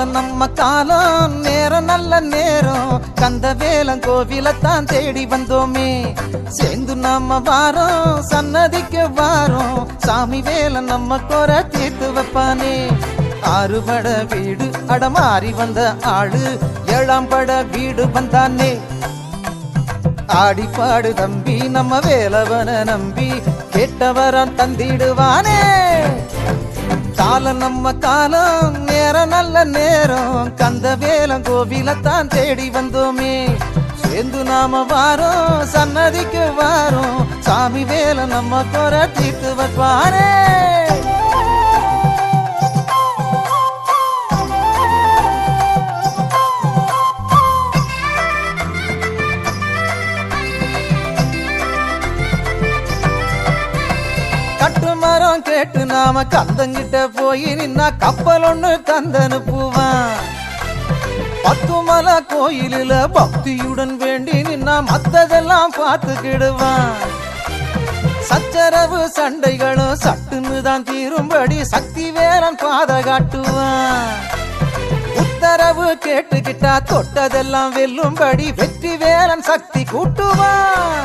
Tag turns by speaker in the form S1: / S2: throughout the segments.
S1: காலம் நம்ம காலம் நேரம் நல்ல நேரம் கந்தவேலன் கோவிலத்தான் தேடி வந்தோமே சேர்ந்து நம்ம வாரோம் சன்னதிக்கு வாரோம் சாமி வேலன் நம்ம குறை தீர்த்து வைப்பானே ஆறுபட வீடு அடமாறி வந்த ஆளு ஏழாம் பட வீடு வந்தானே ஆடிப்பாடு தம்பி நம்ம வேலவன நம்பி கேட்டவரம் தந்திடுவானே காலம் நம்ம காலம் நேரம் நல்ல நேரம் கந்தவேலன் கோவிலத்தான் தேடி வந்தோமே சேர்ந்து நாம வாரோம் சன்னதிக்கு வாரோம் சாமி வேலன் நம்ம குறை தீர்த்து வைப்பானே கட்டுமரம் கேட்டு நாம கந்தங்கிட்ட போய் நின்னா கப்பல் ஒண்ணு தந்தனுப்புவான் 10 மலை கோயிலில பக்தியுடன் வேண்டி நின்னா மத்ததெல்லாம் பார்த்துக்கிடுவான் சச்சரவு சண்டைகளும் சட்டுன்னு தான் தீரும்படி சக்தி வேலன் பாத காட்டுவான் உத்தரவு கேட்டுக்கிட்டா தொட்டதெல்லாம் வெல்லும்படி வெற்றி வேலன் சக்தி கூட்டுவான்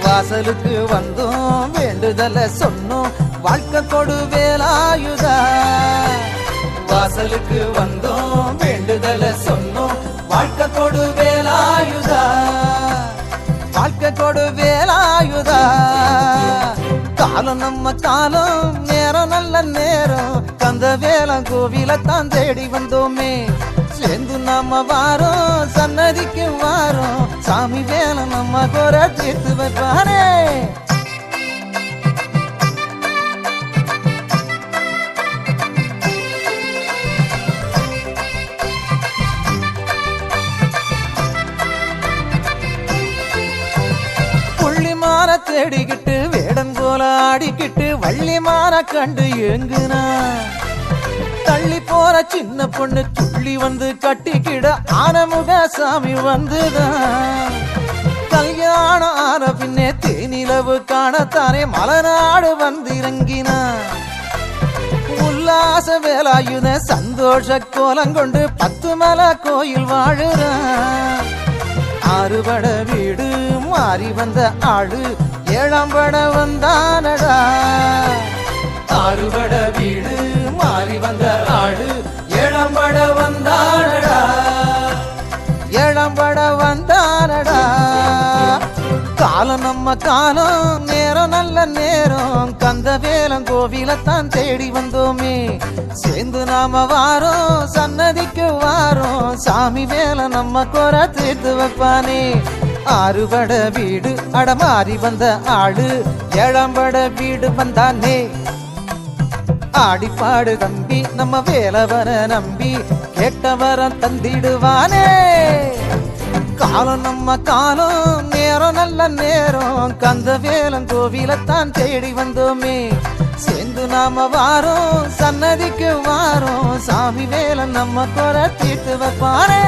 S1: வாசலுக்கு வந்தோம் வேண்டுதல சொன்னோம் வாழ்க்கை கொடு வேலாயுதா வாசலுக்கு வந்தோம் வேண்டுதல சொன்னோம் வாழ்க்கை கொடு வேலாயுதா வாழ்க்கை கொடு வேலாயுதா காலம் நம்ம காலம் நேரம் நல்ல நேரம் கந்தவேலன் கோவிலத்தான் தேடி வந்தோமே சேர்ந்து நாம வாரோம் சன்னதிக்கு வாரோம் சாமி வேலன் நம்ம குறை தீர்த்து வைப்பானே புள்ளிமான தேடிக்கிட்டு வேடம் போல ஆடிக்கிட்டு வள்ளிமான கண்டு ஏங்குனா தள்ளி போற சின்ன பொண்ணு துள்ளி வந்து கட்டிக்கிட ஆனமுக சாமி வந்துதான் கல்யாணம் ஆன பின்னே தேனிலவு காணத்தானே மலநாடு வந்திறங்கினா உல்லாச வேலாயுத சந்தோஷ கோலங்கொண்டு 10 மலை கோயில் வாழுறான் ஆறுபட வீடு மாறி வந்த ஆளு ஏழாம் பட வந்தானடா ஆறுபட வீடு மாறி வந்த ஆளு ஏழாம் பட வந்தானடா ஏழாம் பட வந்தானடா காலம் நம்ம காலம் நேரம் நல்ல நேரம் கந்தவேலன் கோவிலத்தான் தேடி வந்தோமே சேர்ந்து நாம வாரோம் சன்னதிக்கு வாரோம் சாமி வேலன் நம்ம குறை தீர்த்து வைப்பானே ஆறுபட வீடு அடமாறி வந்த ஆளு ஏழாம் பட வீடு வந்தானே ஆடிப்பாடு தம்பி நம்ம வேலவன நம்பி கேட்டவரம் தந்திடுவானே காலம் நம்ம காலம் நேரம் நல்ல நேரம் கந்தவேலன் கோவிலத்தான் தேடி வந்தோமே சேர்ந்து நாம வாரோம் சன்னதிக்கு வாரோம் சாமி வேலன் நம்ம குறை தீர்த்து வைப்பானே